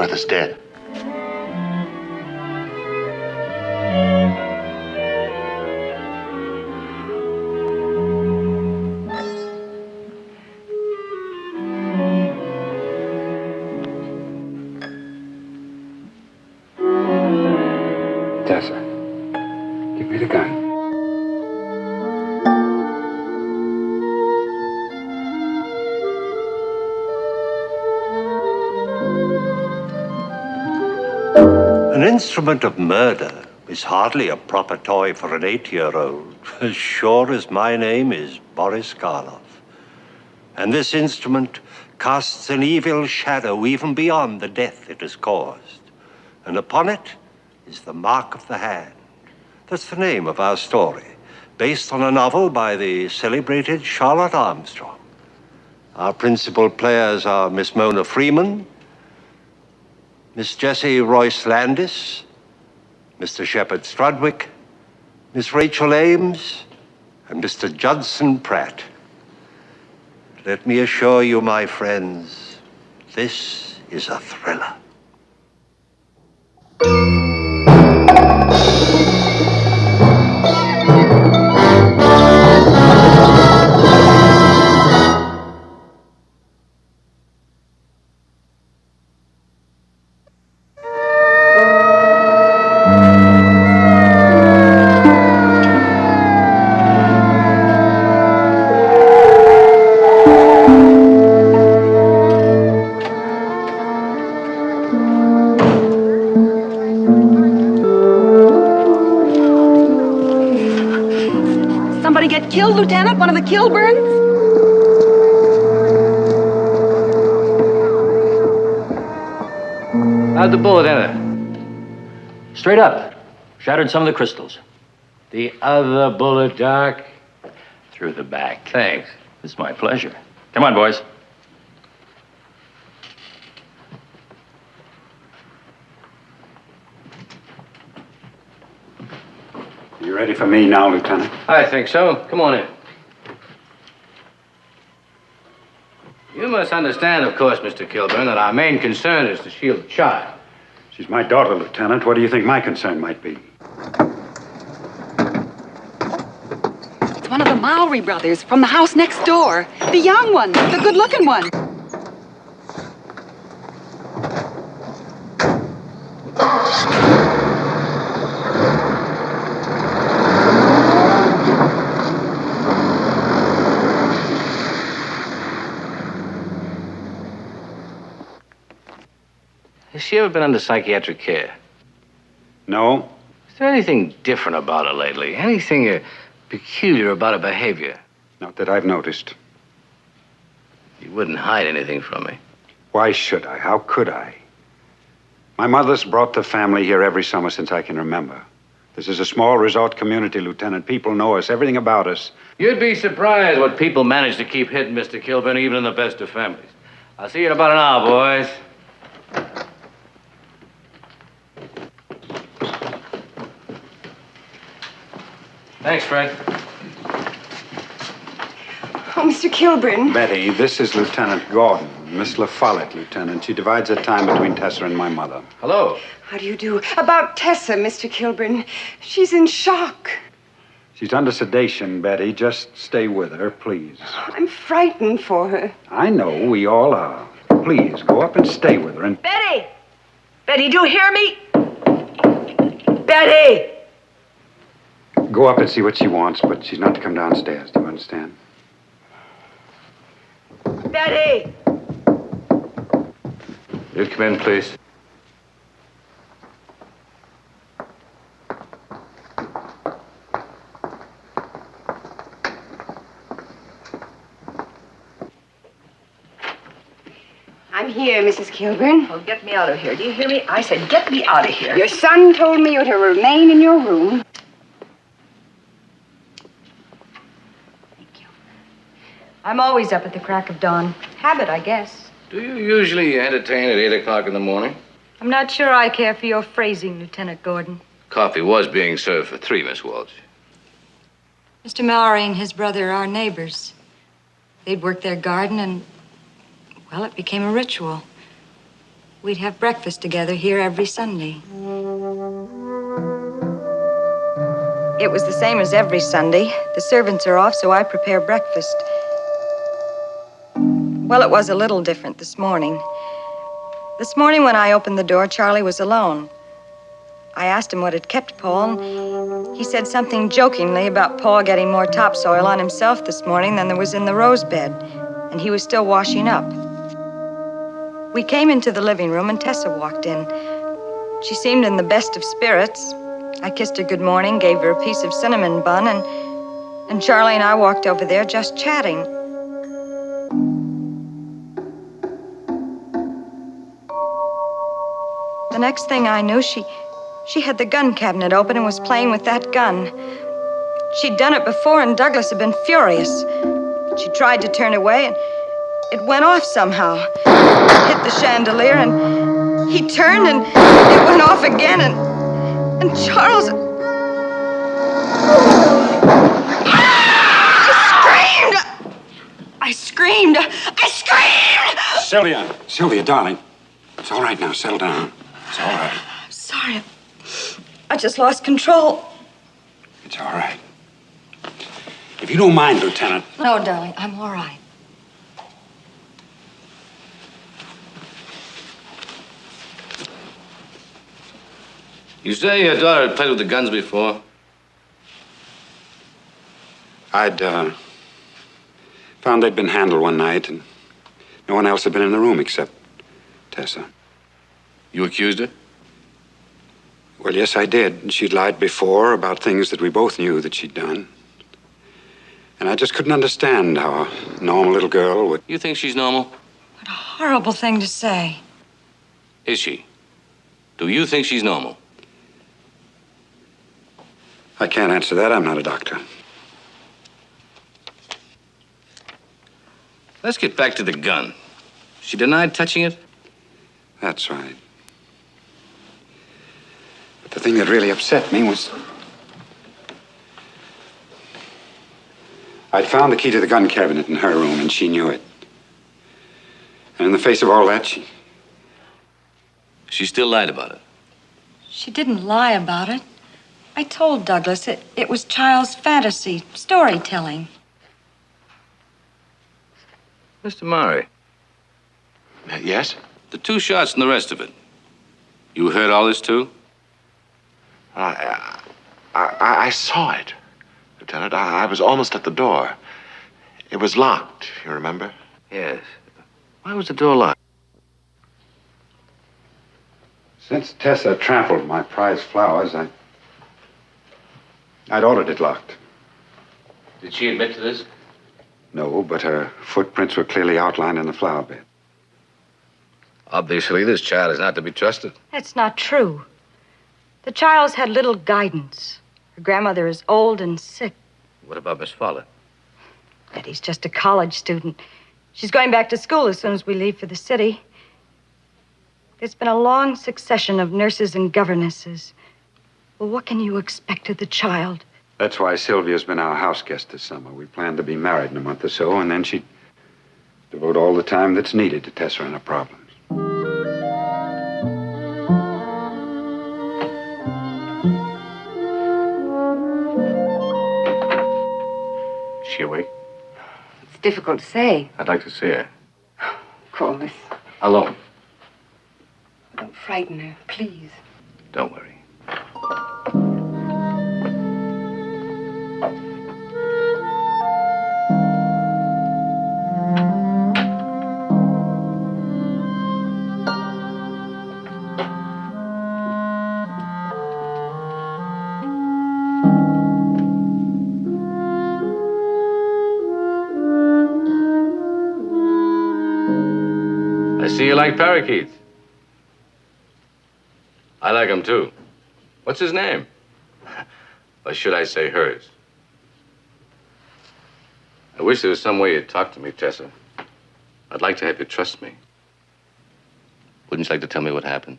brother's dead. Tessa, give me the gun. An instrument of murder is hardly a proper toy for an 8-year-old, as sure as my name is Boris Karloff. And this instrument casts an evil shadow even beyond the death it has caused. And upon it is the mark of the hand. That's the name of our story, based on a novel by the celebrated Charlotte Armstrong. Our principal players are Miss Mona Freeman, Miss Jessie Royce Landis, Mr. Shepard Strudwick, Miss Rachel Ames, and Mr. Judson Pratt. Let me assure you, my friends, this is a thriller. Somebody get killed, Lieutenant? One of the Kilburns? How'd the bullet enter? Straight up. Shattered some of the crystals. The other bullet, Doc? Through the back. Thanks. It's my pleasure. Come on, boys. You ready for me now, Lieutenant? I think so. Come on in. You must understand, of course, Mr. Kilburn, that our main concern is to shield the child. She's my daughter, Lieutenant. What do you think my concern might be? It's one of the Mowry brothers from the house next door. The young one, the good-looking one. Has she ever been under psychiatric care? No. Is there anything different about her lately? Anything peculiar about her behavior? Not that I've noticed. You wouldn't hide anything from me. Why should I? How could I? My mother's brought the family here every summer since I can remember. This is a small resort community, Lieutenant. People know us, everything about us. You'd be surprised what people manage to keep hidden, Mr. Kilburn, even in the best of families. I'll see you in about an hour, boys. Thanks, Fred. Oh, Mr. Kilburn. Betty, this is Lieutenant Gordon. Miss LaFollette, Lieutenant. She divides her time between Tessa and my mother. Hello. How do you do? About Tessa, Mr. Kilburn. She's in shock. She's under sedation, Betty. Just stay with her, please. I'm frightened for her. I know, we all are. Please, go up and stay with her and... Betty! Betty, do you hear me? Betty! Go up and see what she wants, but she's not to come downstairs. Do you understand? Betty! You come in, please. I'm here, Mrs. Kilburn. Oh, get me out of here. Do you hear me? I said get me out of here. Your son told me you're to remain in your room. I'm always up at the crack of dawn. Habit, I guess. Do you usually entertain at 8 o'clock in the morning? I'm not sure I care for your phrasing, Lieutenant Gordon. Coffee was being served for 3, Miss Walsh. Mr. Mallory and his brother are neighbors. They'd work their garden and, well, it became a ritual. we'd have breakfast together here every Sunday. It was the same as every Sunday. The servants are off, so I prepare breakfast. Well, it was a little different this morning. This morning when I opened the door, Charlie was alone. I asked him what had kept Paul, and he said something jokingly about Paul getting more topsoil on himself this morning than there was in the rose bed, and he was still washing up. We came into the living room, and Tessa walked in. She seemed in the best of spirits. I kissed her good morning, gave her a piece of cinnamon bun, and Charlie and I walked over there just chatting. The next thing I knew, she had the gun cabinet open and was playing with that gun. She'd done it before, and Douglas had been furious. She tried to turn away, and it went off somehow. It hit the chandelier, and he turned, and it went off again, and Charles... I screamed! Sylvia, darling. It's all right now. Settle down. It's all right. I'm sorry. I just lost control. It's all right. If you don't mind, Lieutenant. No, darling, I'm all right. You say your daughter had played with the guns before? I'd found they'd been handled one night, and no one else had been in the room except Tessa. You accused her? Well, yes, I did. She'd lied before about things that we both knew that she'd done. And I just couldn't understand how a normal little girl would... You think she's normal? What a horrible thing to say. Is she? Do you think she's normal? I can't answer that. I'm not a doctor. Let's get back to the gun. She denied touching it? That's right. But the thing that really upset me was... I'd found the key to the gun cabinet in her room, and she knew it. And in the face of all that, She still lied about it. She didn't lie about it. I told Douglas it was child's fantasy, storytelling. Mr. Murray. Yes? The 2 shots and the rest of it. You heard all this, too? I saw it, Lieutenant. I was almost at the door. It was locked, you remember? Yes. Why was the door locked? since Tessa trampled my prized flowers, I'd ordered it locked. Did she admit to this? No, but her footprints were clearly outlined in the flower bed. Obviously, this child is not to be trusted. That's not true. The child's had little guidance. Her grandmother is old and sick. What about Miss Fowler? Betty's just a college student. She's going back to school as soon as we leave for the city. There's been a long succession of nurses and governesses. Well, what can you expect of the child? That's why Sylvia's been our house guest this summer. We plan to be married in a month or so, and then she'd devote all the time that's needed to Tessa and her problems. Is she awake? It's difficult to say. I'd like to see her. Corliss, Alone. don't frighten her, please. Don't worry. I see you like parakeets. I like him too. What's his name? Or should I say hers? I wish there was some way you'd talk to me, Tessa. I'd like to have you trust me. Wouldn't you like to tell me what happened?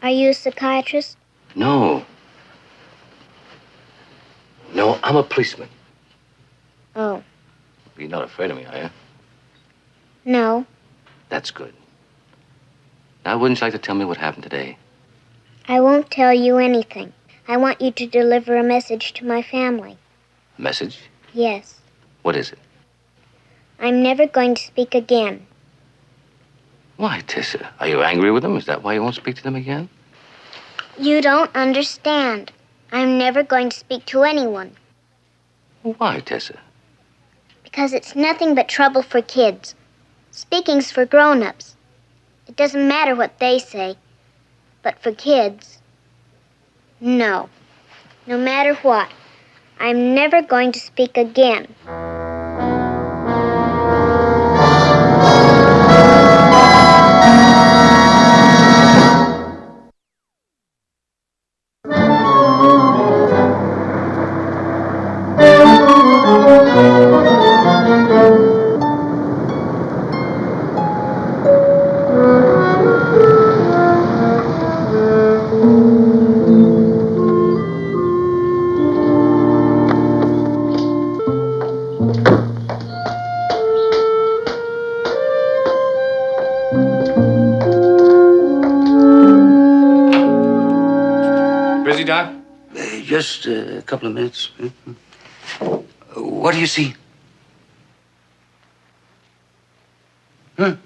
Are you a psychiatrist? No. No, I'm a policeman. Oh, You're not afraid of me, are you? no. That's good. Now, wouldn't you like to tell me what happened today? I won't tell you anything. I want you to deliver a message to my family. Message? Yes. What is it? I'm never going to speak again. Why, Tessa? Are you angry with them? Is that why you won't speak to them again? You don't understand. I'm never going to speak to anyone. Why, Tessa? Because it's nothing but trouble for kids. Speaking's for grown-ups. It doesn't matter what they say. But for kids, no. No matter what, I'm never going to speak again. Busy, Doc? Just a couple of minutes. What do you see? All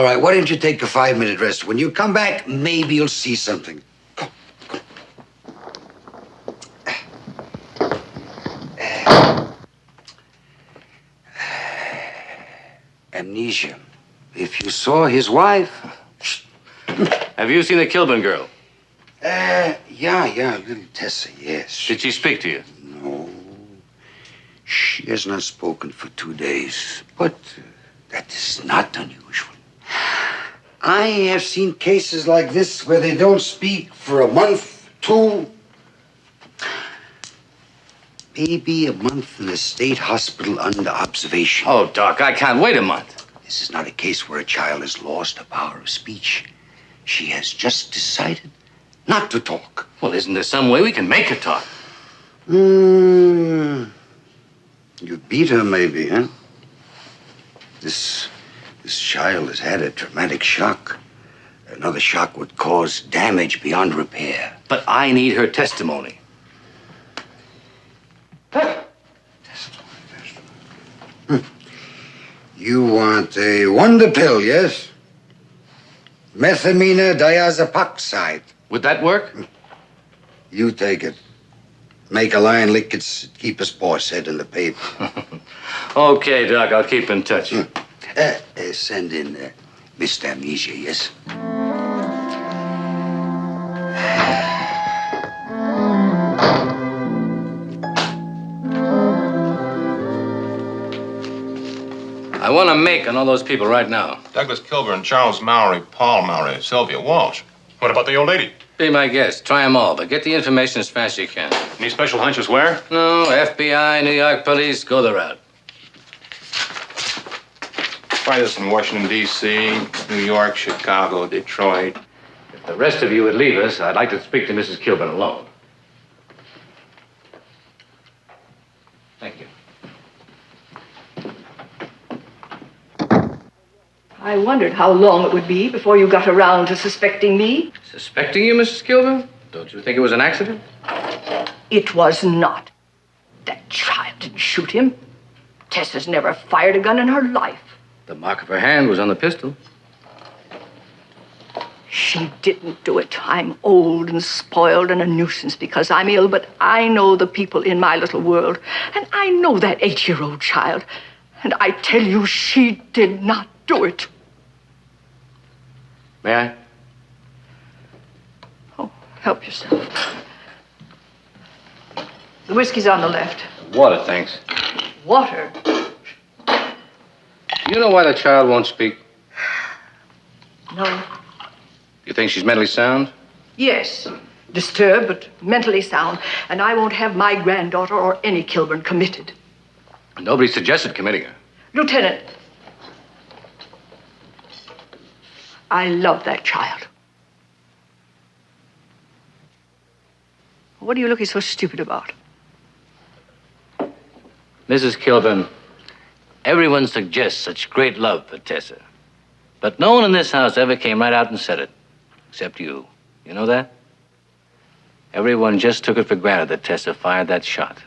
right, why don't you take a 5-minute rest? When you come back, maybe you'll see something. Go. Amnesia. If you saw his wife... Have you seen the Kilburn girl? Yeah, little Tessa, yes. Did she speak to you? No. She has not spoken for 2 days. But that is not unusual. I have seen cases like this where they don't speak for a month, 2. Maybe a month in a state hospital under observation. Oh, Doc, I can't wait a month. This is not a case where a child has lost the power of speech. She has just decided not to talk. Well, isn't there some way we can make her talk? You beat her, maybe, huh? This child has had a traumatic shock. Another shock would cause damage beyond repair. But I need her testimony. You want a wonder pill, yes? Methamine diazepoxide. Would that work? You take it. Make a lion lick its keeper's paw, said in the paper. Okay, Doc, I'll keep in touch. Send in Mr. Amnesia, yes? I want to make on all those people right now. Douglas Kilburn, Charles Mowry, Paul Mowry, Sylvia Walsh. What about the old lady? Be my guest. Try them all, but get the information as fast as you can. Any special hunches where? No, FBI, New York police, go the route. Try this in Washington, D.C., New York, Chicago, Detroit. If the rest of you would leave us, I'd like to speak to Mrs. Kilburn alone. Thank you. I wondered how long it would be before you got around to suspecting me. Suspecting you, Mrs. Kilburn? Don't you think it was an accident? It was not. That child didn't shoot him. Tessa's never fired a gun in her life. The mark of her hand was on the pistol. She didn't do it. I'm old and spoiled and a nuisance because I'm ill, but I know the people in my little world, and I know that 8-year-old child. And I tell you, she did not do it. May I? Oh, help yourself. The whiskey's on the left. Water, thanks. Water? Do you know why the child won't speak? No. You think she's mentally sound? Yes. Disturbed, but mentally sound. And I won't have my granddaughter or any Kilburn committed. Nobody suggested committing her. Lieutenant, I love that child. What are you looking so stupid about? Mrs. Kilburn, everyone suggests such great love for Tessa. But no one in this house ever came right out and said it, except you. You know that? Everyone just took it for granted that Tessa fired that shot.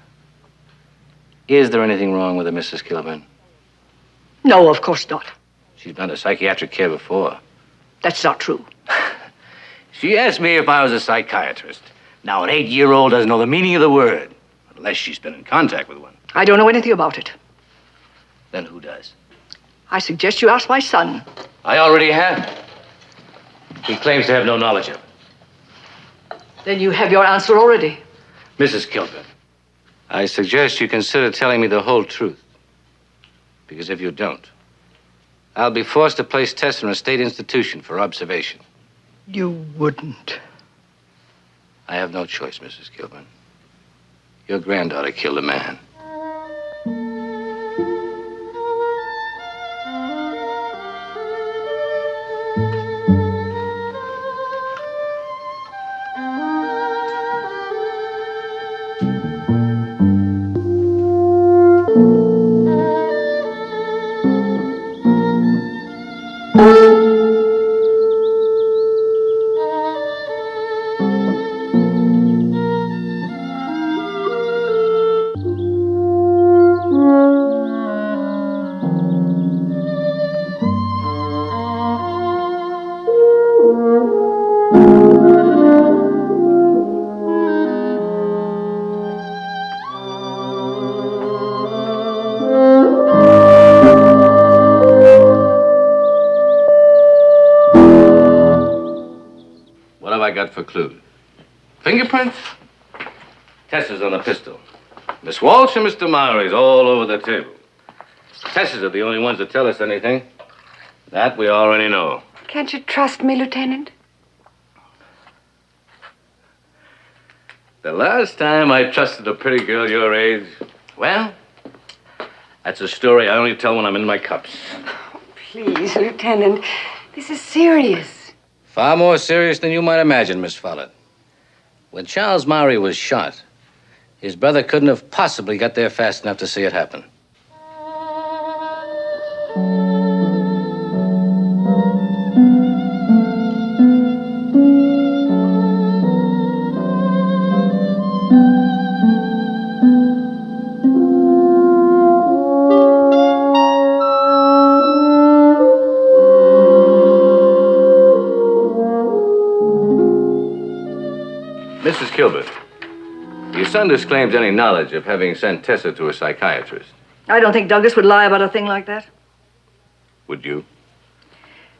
Is there anything wrong with her, Mrs. Kilburn? No, of course not. She's been under psychiatric care before. That's not true. She asked me if I was a psychiatrist. Now, an 8-year-old doesn't know the meaning of the word, unless she's been in contact with one. I don't know anything about it. Then who does? I suggest you ask my son. I already have. He claims to have no knowledge of it. Then you have your answer already. Mrs. Kilburn, I suggest you consider telling me the whole truth. Because if you don't, I'll be forced to place Tessa in a state institution for observation. You wouldn't. I have no choice, Mrs. Kilburn. Your granddaughter killed a man. What have I got for clues? Fingerprints? Tessa's on the pistol. Miss Walsh and Mr. Mowry's all over the table. Tessa's are the only ones that tell us anything. That we already know. Can't you trust me, Lieutenant? The last time I trusted a pretty girl your age, well, that's a story I only tell when I'm in my cups. Please, Lieutenant. This is serious. Far more serious than you might imagine, Miss Follett. When Charles Mowry was shot, his brother couldn't have possibly got there fast enough to see it happen. Mrs. Kilbert, your son disclaims any knowledge of having sent Tessa to a psychiatrist. I don't think Douglas would lie about a thing like that. Would you?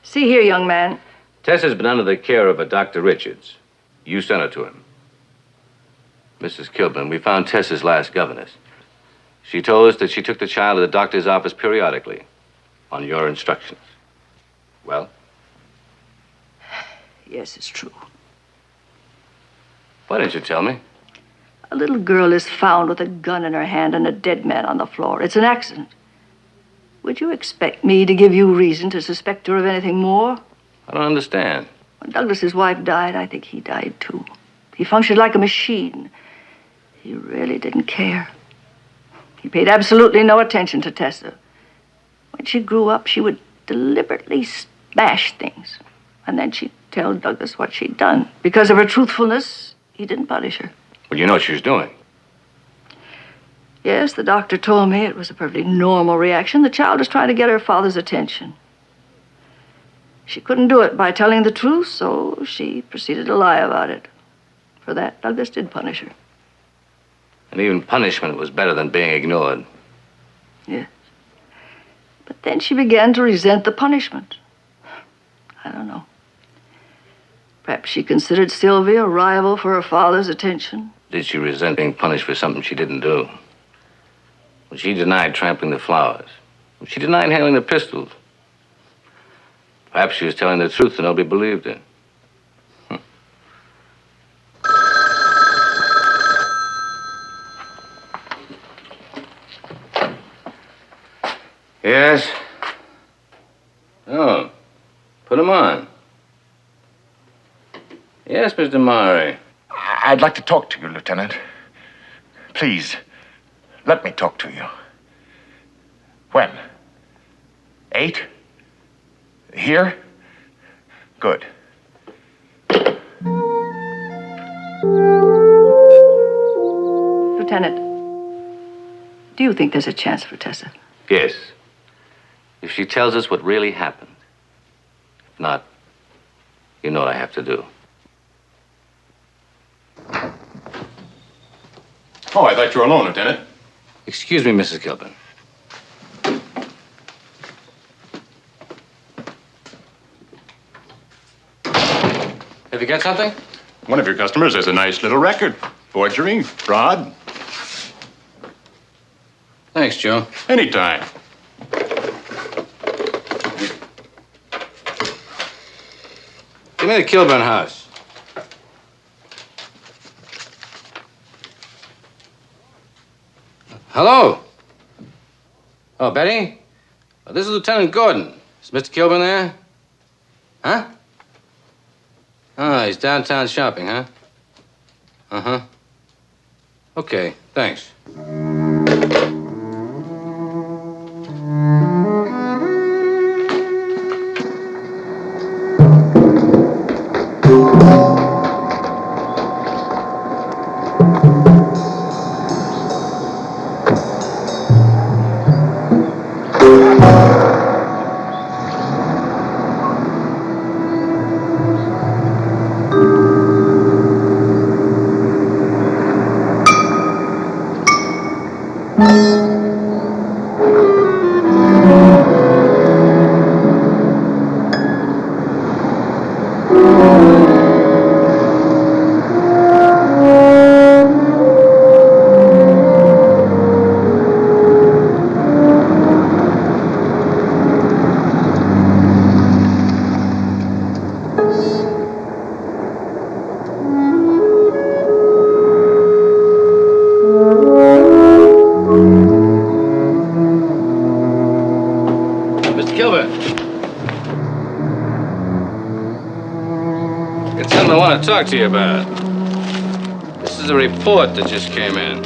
See here, young man. Tessa's been under the care of a Dr. Richards. You sent her to him. Mrs. Kilburn, we found Tessa's last governess. She told us that she took the child to the doctor's office periodically, on your instructions. Well? Yes, it's true. Why didn't you tell me? A little girl is found with a gun in her hand and a dead man on the floor. It's an accident. Would you expect me to give you reason to suspect her of anything more? I don't understand. When Douglas's wife died, I think he died too. He functioned like a machine. He really didn't care. He paid absolutely no attention to Tessa. When she grew up, she would deliberately smash things. And then she'd tell Douglas what she'd done. Because of her truthfulness, he didn't punish her. Well, you know what she was doing. Yes, the doctor told me it was a perfectly normal reaction. The child was trying to get her father's attention. She couldn't do it by telling the truth, so she proceeded to lie about it. For that, Douglas did punish her. And even punishment was better than being ignored. Yes. But then she began to resent the punishment. I don't know. Perhaps she considered Sylvia a rival for her father's attention. Did she resent being punished for something she didn't do? Well, she denied trampling the flowers. She denied handling the pistols. Perhaps she was telling the truth and nobody believed her. Yes? Oh, put him on. Yes, Mr. Mowry. I'd like to talk to you, Lieutenant. Please, let me talk to you. When? 8? Here? Good. Lieutenant, do you think there's a chance for Tessa? Yes. If she tells us what really happened. If not, you know what I have to do. Oh, I thought you were alone, Lieutenant. Excuse me, Mrs. Kilburn. Have you got something? One of your customers has a nice little record. Forgery, fraud. Thanks, Joe. Anytime. Give me the Kilburn house. Hello? Oh, Betty? Oh, this is Lieutenant Gordon. Is Mr. Kilburn there? Huh? Oh, he's downtown shopping, huh? Uh-huh. Okay, thanks. Mr. Kilburn. Got something I want to talk to you about. This is a report that just came in.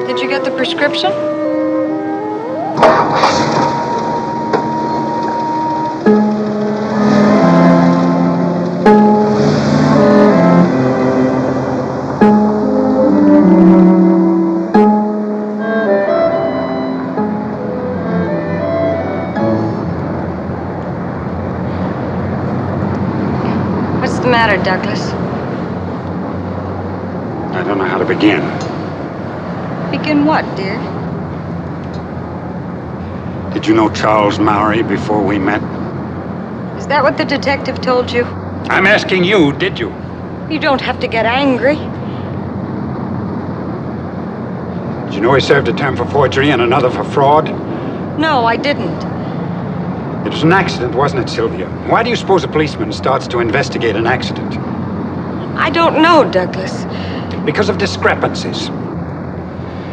Did you get the prescription? What's the matter, Douglas? I don't know how to begin. Begin what, dear? Did you know Charles Mowry before we met? Is that what the detective told you? I'm asking you, did you? You don't have to get angry. Did you know he served a term for forgery and another for fraud? No, I didn't. It was an accident, wasn't it, Sylvia? Why do you suppose a policeman starts to investigate an accident? I don't know, Douglas. Because of discrepancies.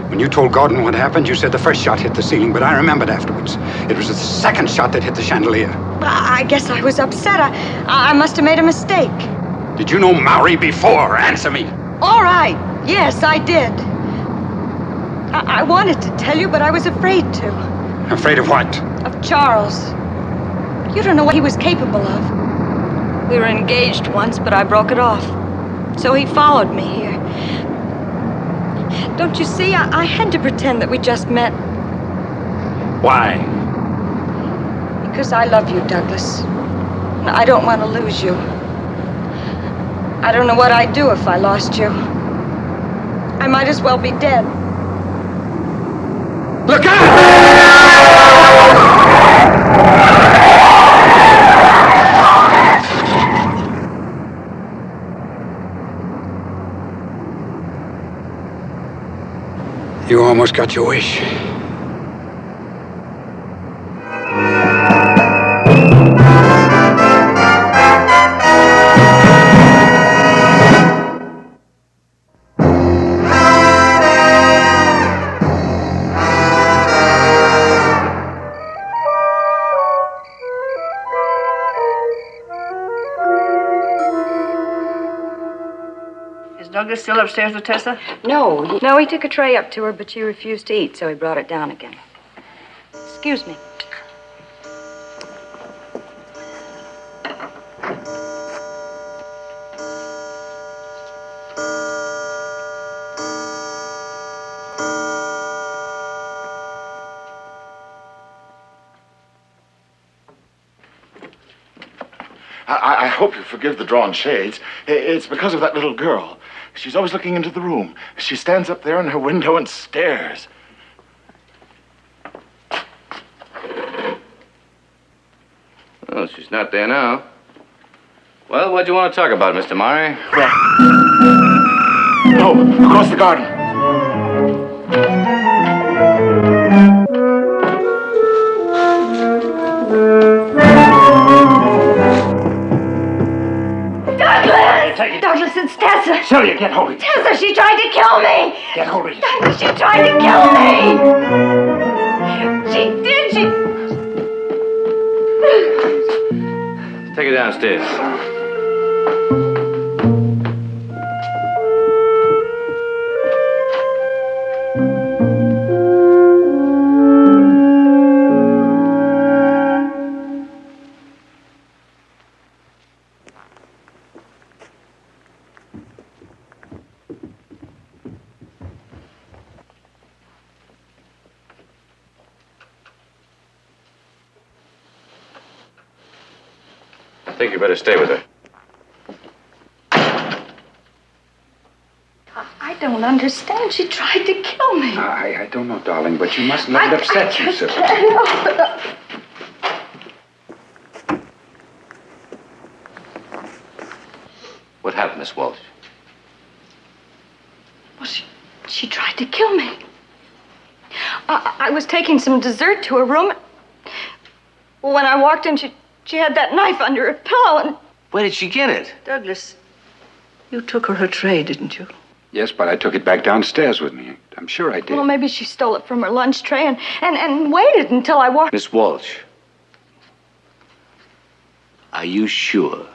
When you told Gordon what happened, you said the first shot hit the ceiling, but I remembered afterwards. It was the second shot that hit the chandelier. I guess I was upset. I must have made a mistake. Did you know Mowry before? Answer me. All right. Yes, I did. I wanted to tell you, but I was afraid to. Afraid of what? Of Charles. You don't know what he was capable of. We were engaged once, but I broke it off. So he followed me here. Don't you see? I had to pretend that we just met. Why? Because I love you, Douglas. I don't want to lose you. I don't know what I'd do if I lost you. I might as well be dead. Look out! You almost got your wish. Is Douglas still upstairs with Tessa? No, he took a tray up to her, but she refused to eat, so he brought it down again. Excuse me. I hope you forgive the drawn shades. It's because of that little girl. She's always looking into the room. She stands up there in her window and stares. Well, she's not there now. Well, what do you want to talk about, Mr. Murray? No, across the garden. Douglas, it's Tessa. Celia, get hold of it. Tessa, she tried to kill me. Get hold of it. Douglas, she tried to kill me. She did. Take her downstairs. I think you better stay with her. I don't understand. She tried to kill me. I don't know, darling, but you mustn't let it upset you, sir. What happened, Miss Walsh? Well, she tried to kill me. I was taking some dessert to her room. When I walked in, she had that knife under her pillow and... Where did she get it? Douglas, you took her tray, didn't you? Yes, but I took it back downstairs with me. I'm sure I did. Well, maybe she stole it from her lunch tray and waited until I walked... Miss Walsh, are you sure?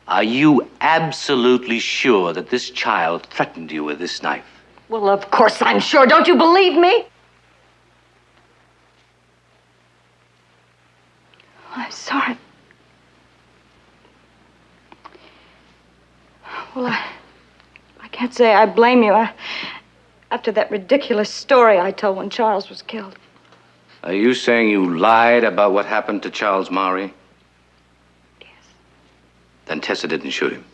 Are you absolutely sure that this child threatened you with this knife? Well, of course I'm sure. Don't you believe me? I'm sorry. Well, I can't say I blame you. After that ridiculous story I told when Charles was killed. Are you saying you lied about what happened to Charles Mowry? Yes. Then Tessa didn't shoot him.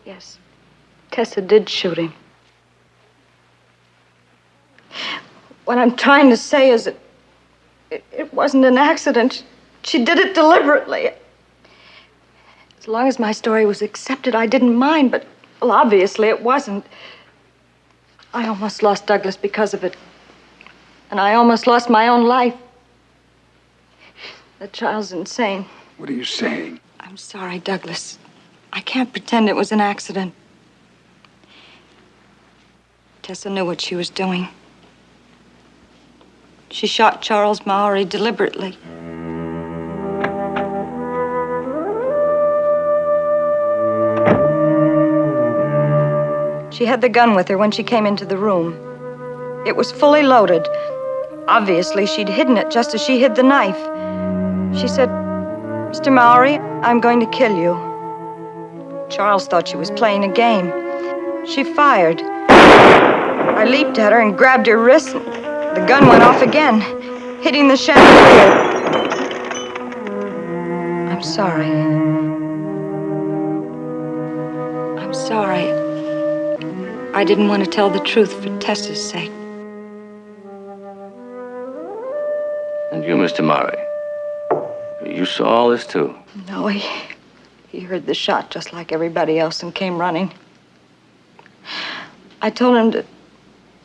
Yes. Tessa did shoot him. What I'm trying to say is that it wasn't an accident. She did it deliberately. As long as my story was accepted, I didn't mind, but, well, obviously it wasn't. I almost lost Douglas because of it. And I almost lost my own life. The child's insane. What are you saying? I'm sorry, Douglas. I can't pretend it was an accident. Tessa knew what she was doing. She shot Charles Mowry deliberately. She had the gun with her when she came into the room. It was fully loaded. Obviously, she'd hidden it just as she hid the knife. She said, "Mr. Mowry, I'm going to kill you." Charles thought she was playing a game. She fired. I leaped at her and grabbed her wrist. The gun went off again, hitting the chandelier. I'm sorry. I'm sorry. I didn't want to tell the truth for Tessa's sake. And you, Mr. Murray, you saw all this too? No, he heard the shot just like everybody else and came running. I told him to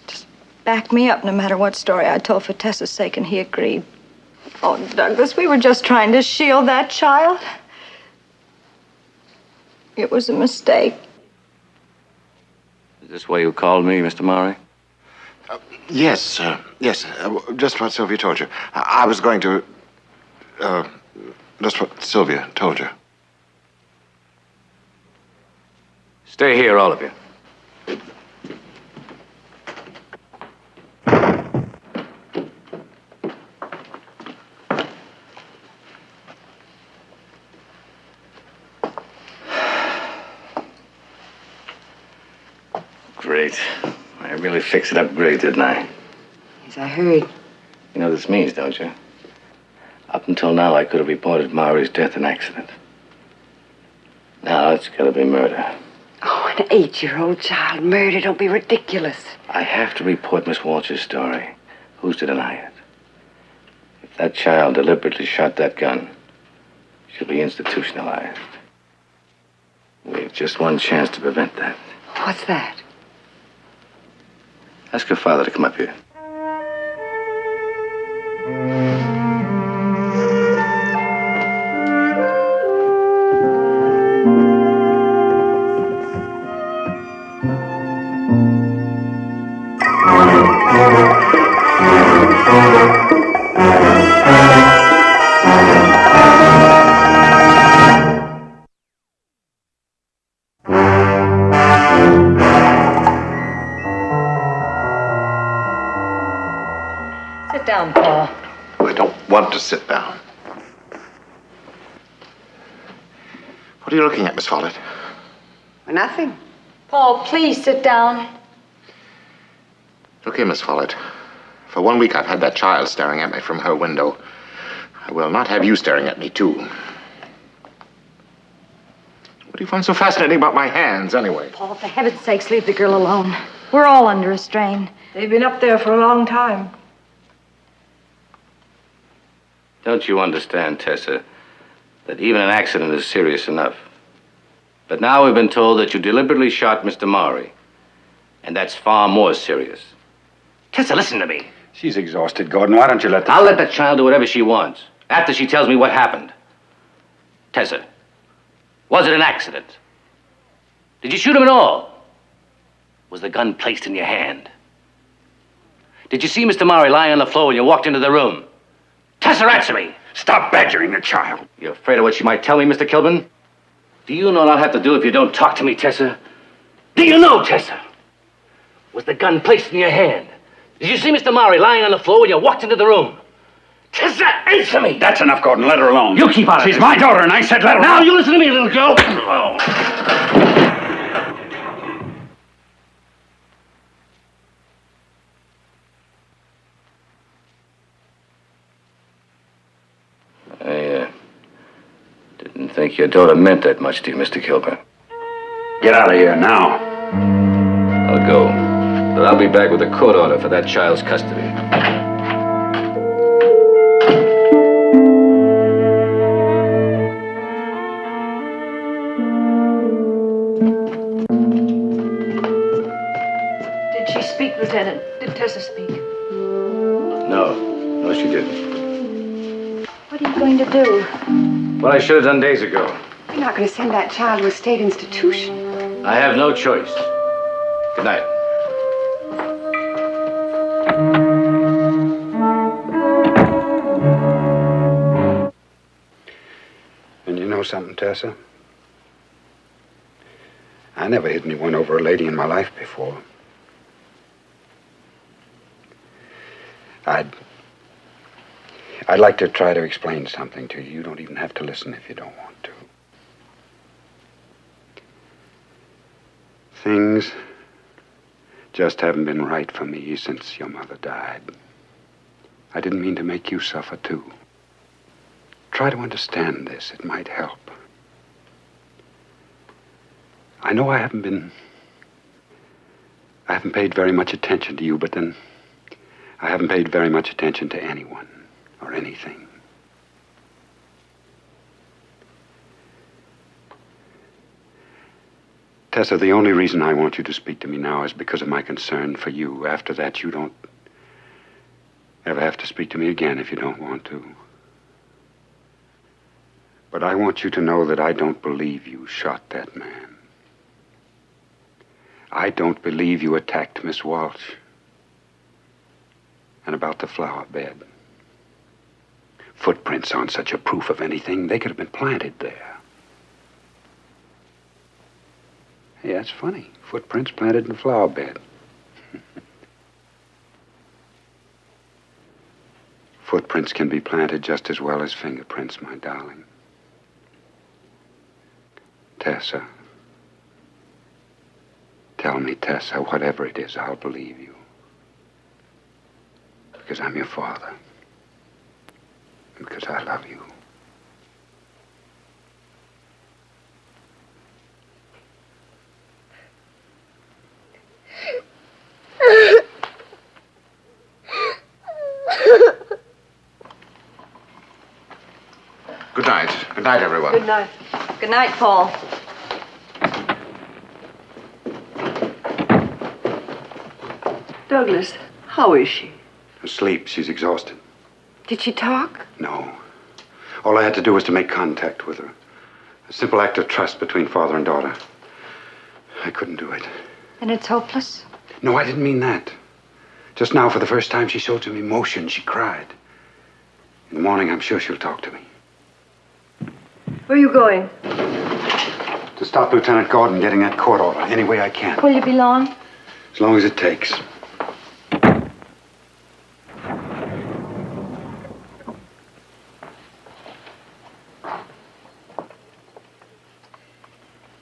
just back me up no matter what story I told for Tessa's sake, and he agreed. Oh, Douglas, we were just trying to shield that child. It was a mistake. Is this why you called me, Mr. Murray? Yes, yes. Just what Sylvia told you. I was going to. Just what Sylvia told you. Stay here, all of you. Great. I really fixed it up great, didn't I? Yes, I heard. You know what this means, don't you? Up until now, I could have reported Maury's death an accident. Now it's gotta be murder. Oh, an 8-year-old child murdered. Don't be ridiculous. I have to report Miss Walsh's story. Who's to deny it? If that child deliberately shot that gun, she'll be institutionalized. We have just one chance to prevent that. What's that? Ask her father to come up here. Sit down, Paul. I don't want to sit down. What are you looking at, Miss Follett? Nothing. Paul, please sit down. Look here, Miss Follett. For 1 week, I've had that child staring at me from her window. I will not have you staring at me, too. What do you find so fascinating about my hands, anyway? Paul, for heaven's sakes, leave the girl alone. We're all under a strain. They've been up there for a long time. Don't you understand, Tessa, that even an accident is serious enough? But now we've been told that you deliberately shot Mr. Maury. And that's far more serious. Tessa, listen to me. She's exhausted, Gordon. Why don't you let the... I'll let that child do whatever she wants, after she tells me what happened. Tessa, was it an accident? Did you shoot him at all? Was the gun placed in your hand? Did you see Mr. Maury lying on the floor when you walked into the room? Tessa, answer me! Stop badgering the child. You're afraid of what she might tell me, Mr. Kilburn? Do you know what I'll have to do if you don't talk to me, Tessa? Do you know, Tessa? Was the gun placed in your hand? Did you see Mr. Maury lying on the floor when you walked into the room? Tessa, answer me! That's enough, Gordon. Let her alone. You keep out of She's this. my daughter, and I said let her Now, alone. you listen to me, little girl. Oh. I didn't think your daughter meant that much to you, Mr. Kilburn. Get out of here now. I'll go. But I'll be back with a court order for that child's custody. Did she speak, Lieutenant? Did Tessa speak? No, she didn't. What are you going to do? What I should have done days ago. You're not going to send that child to a state institution. I have no choice. Good night. And you know something, Tessa? I never hit anyone over a lady in my life before. I'd like to try to explain something to you. You don't even have to listen if you don't want to. Things just haven't been right for me since your mother died. I didn't mean to make you suffer, too. Try to understand this. It might help. I know I haven't paid very much attention to you, but then I haven't paid very much attention to anyone or anything. Tessa, the only reason I want you to speak to me now is because of my concern for you. After that, you don't ever have to speak to me again if you don't want to. But I want you to know that I don't believe you shot that man. I don't believe you attacked Miss Walsh. And about the flower bed. Footprints aren't such a proof of anything. They could have been planted there. Hey, that's funny. Footprints planted in the flower bed. Footprints can be planted just as well as fingerprints, my darling. Tessa. Tell me, Tessa, whatever it is, I'll believe you. Because I'm your father. And because I love you. Good night. Good night, everyone. Good night. Good night, Paul. Douglas, how is she? Asleep. She's exhausted. Did she talk? No. All I had to do was to make contact with her. A simple act of trust between father and daughter. I couldn't do it. And it's hopeless? No, I didn't mean that. Just now, for the first time, she showed some emotion. She cried. In the morning, I'm sure she'll talk to me. Where are you going? To stop Lieutenant Gordon getting that court order any way I can. Will you be long? As long as it takes.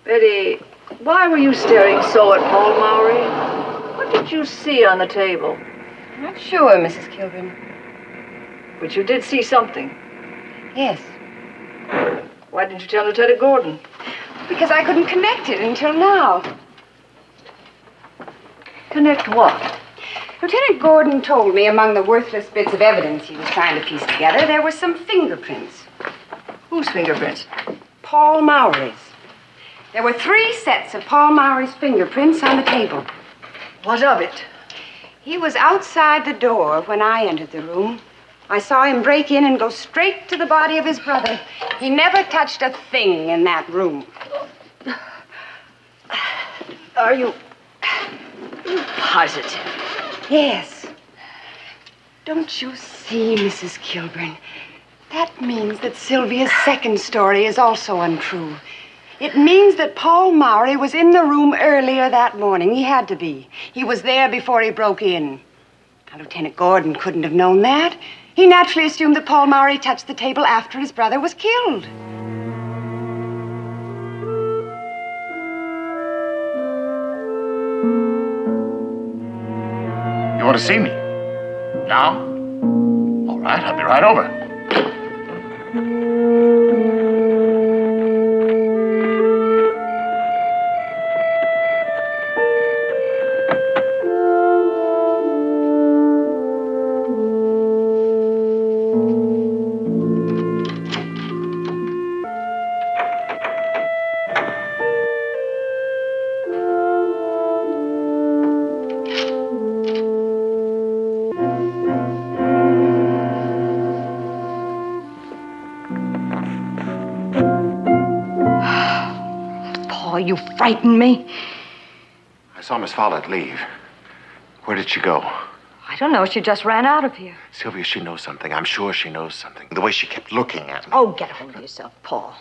Betty, why were you staring so at Paul Mowry? What did you see on the table? I'm not sure, Mrs. Kilburn. But you did see something. Yes. Why didn't you tell Lieutenant Gordon? Because I couldn't connect it until now. Connect what? Lieutenant Gordon told me among the worthless bits of evidence he was trying to piece together, there were some fingerprints. Whose fingerprints? Paul Mowry's. There were 3 sets of Paul Mowry's fingerprints on the table. What of it? He was outside the door when I entered the room. I saw him break in and go straight to the body of his brother. He never touched a thing in that room. Are you positive? Yes. Don't you see, Mrs. Kilburn? That means that Sylvia's second story is also untrue. It means that Paul Mowry was in the room earlier that morning. He had to be. He was there before he broke in. Now, Lieutenant Gordon couldn't have known that. He naturally assumed that Paul Mowry touched the table after his brother was killed. You want to see me? Now? All right, I'll be right over. You frightened me. I saw Miss Follett leave. Where did she go? I don't know. She just ran out of here. Sylvia, she knows something. I'm sure she knows something. The way she kept looking at me. Oh, get a hold of yourself, Paul.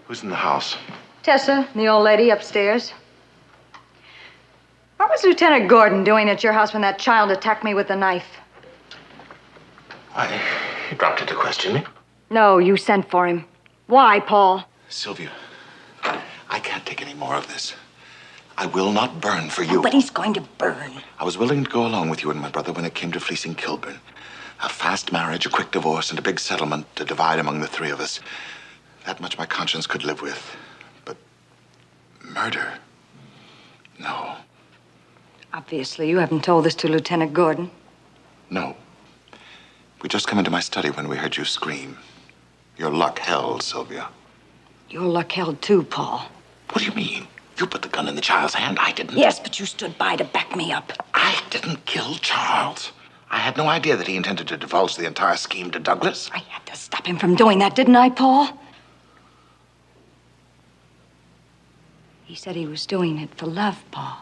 Who's in the house? Tessa, the old lady upstairs. What was Lieutenant Gordon doing at your house when that child attacked me with the knife? He dropped in to question me. No, you sent for him. Why, Paul? Sylvia, I can't take any more of this. I will not burn for you. Nobody's going to burn. I was willing to go along with you and my brother when it came to fleecing Kilburn. A fast marriage, a quick divorce, and a big settlement to divide among the three of us. That much my conscience could live with. But murder? No. Obviously, you haven't told this to Lieutenant Gordon. No. We just come into my study when we heard you scream. Your luck held, Sylvia. Your luck held too, Paul. What do you mean? You put the gun in the child's hand. I didn't. Yes, but you stood by to back me up. I didn't kill Charles. I had no idea that he intended to divulge the entire scheme to Douglas. I had to stop him from doing that, didn't I, Paul? He said he was doing it for love, Paul.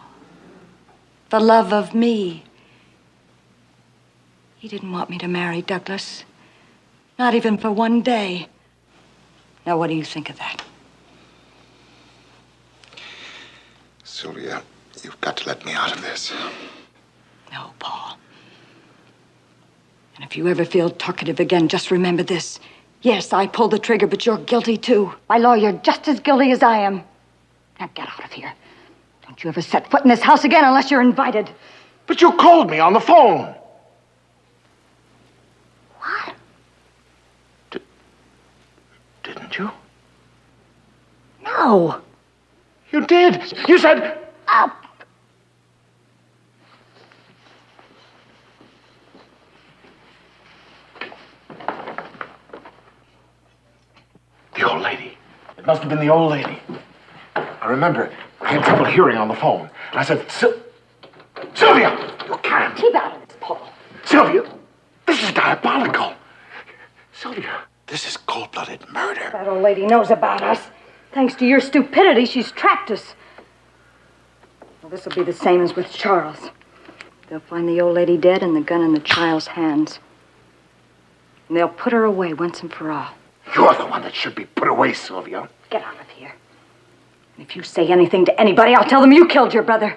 For love of me. He didn't want me to marry Douglas. Not even for one day. Now, what do you think of that? Sylvia, you've got to let me out of this. No, Paul. And if you ever feel talkative again, just remember this. Yes, I pulled the trigger, but you're guilty, too. By law, you're just as guilty as I am. Now, get out of here. Don't you ever set foot in this house again unless you're invited. But you called me on the phone. What? Didn't you? No. You did. You said... Up. The old lady. It must have been the old lady. I remember I had trouble hearing on the phone. And I said, Sylvia, you can't. Keep out of this, Paul. Sylvia, this is diabolical. Sylvia, this is cold-blooded murder. That old lady knows about us. Thanks to your stupidity, she's trapped us. Well, this will be the same as with Charles. They'll find the old lady dead and the gun in the child's hands. And they'll put her away once and for all. You're the one that should be put away, Sylvia. Get out of here. And if you say anything to anybody, I'll tell them you killed your brother.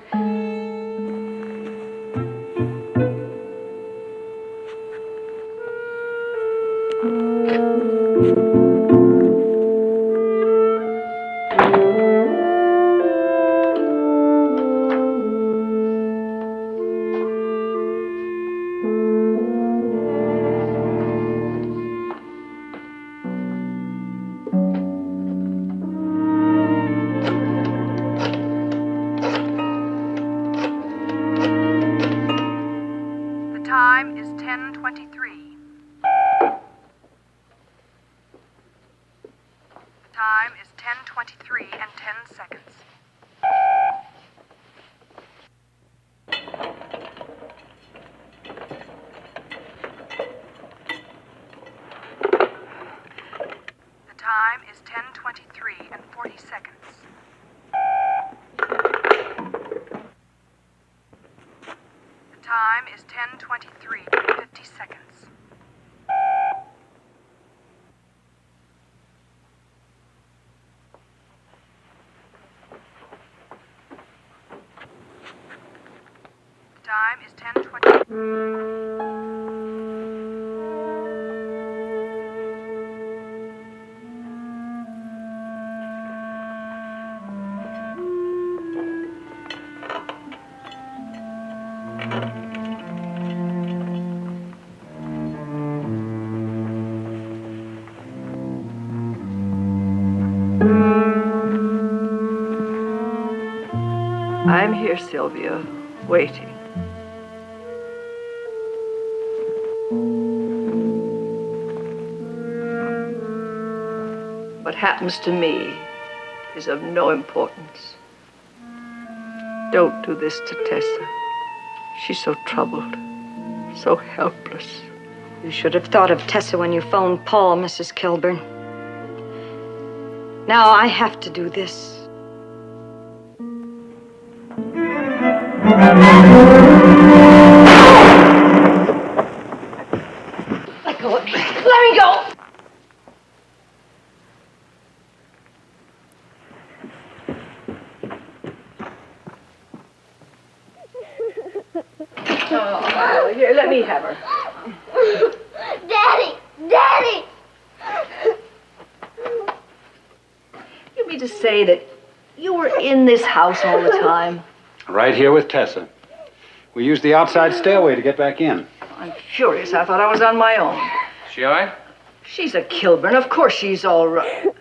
Time is 10:23. The time is 10:23 and 10 seconds. The time is 10:23 and 40 seconds. The time is 10:23 and 50 seconds. The time is 10:20. I'm here, Sylvia, waiting. What happens to me is of no importance. Don't do this to Tessa. She's so troubled, so helpless. You should have thought of Tessa when you phoned Paul, Mrs. Kilburn. Now I have to do this. Let go of me. Let me go. Oh, here, let me have her. Daddy! Daddy! You mean to say that you were in this house all the time? Right here with Tessa. We used the outside stairway to get back in. I'm furious. I thought I was on my own. She all right? She's a Kilburn. Of course she's all right.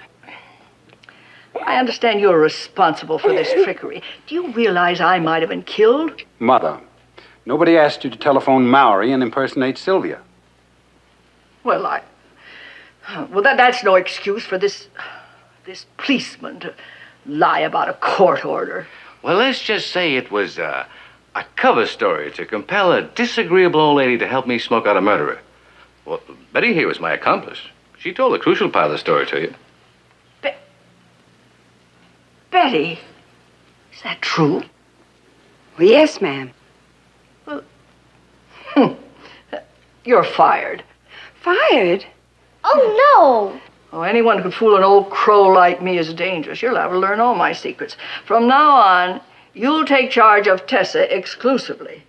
I understand you're responsible for this trickery. Do you realize I might have been killed? Mother, nobody asked you to telephone Maori and impersonate Sylvia. Well, that's no excuse for this policeman to lie about a court order. Well, let's just say it was a cover story to compel a disagreeable old lady to help me smoke out a murderer. Well, Betty here was my accomplice. She told the crucial part of the story to you. Betty, is that true? Well, yes, ma'am. You're fired. Fired? Oh, no! Oh, anyone who could fool an old crow like me is dangerous. You'll have to learn all my secrets. From now on, you'll take charge of Tessa exclusively.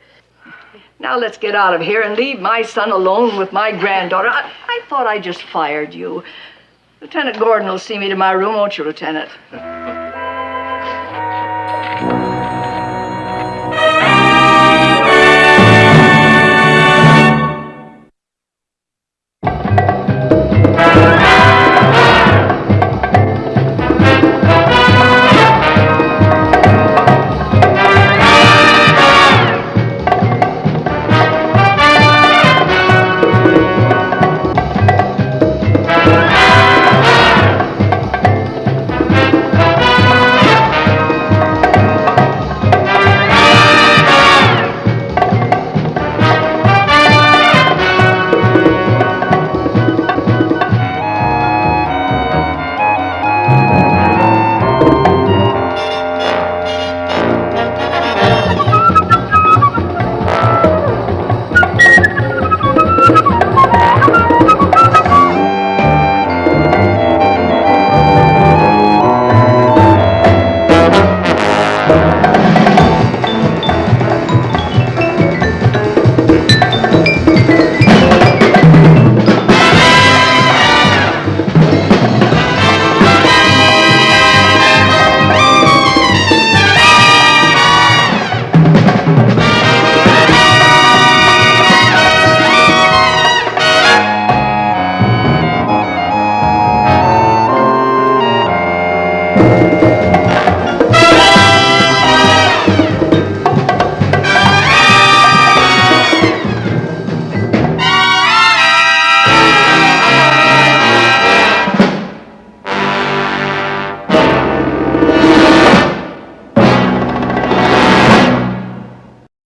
Now let's get out of here and leave my son alone with my granddaughter. I thought I just fired you. Lieutenant Gordon will see me to my room, won't you, Lieutenant?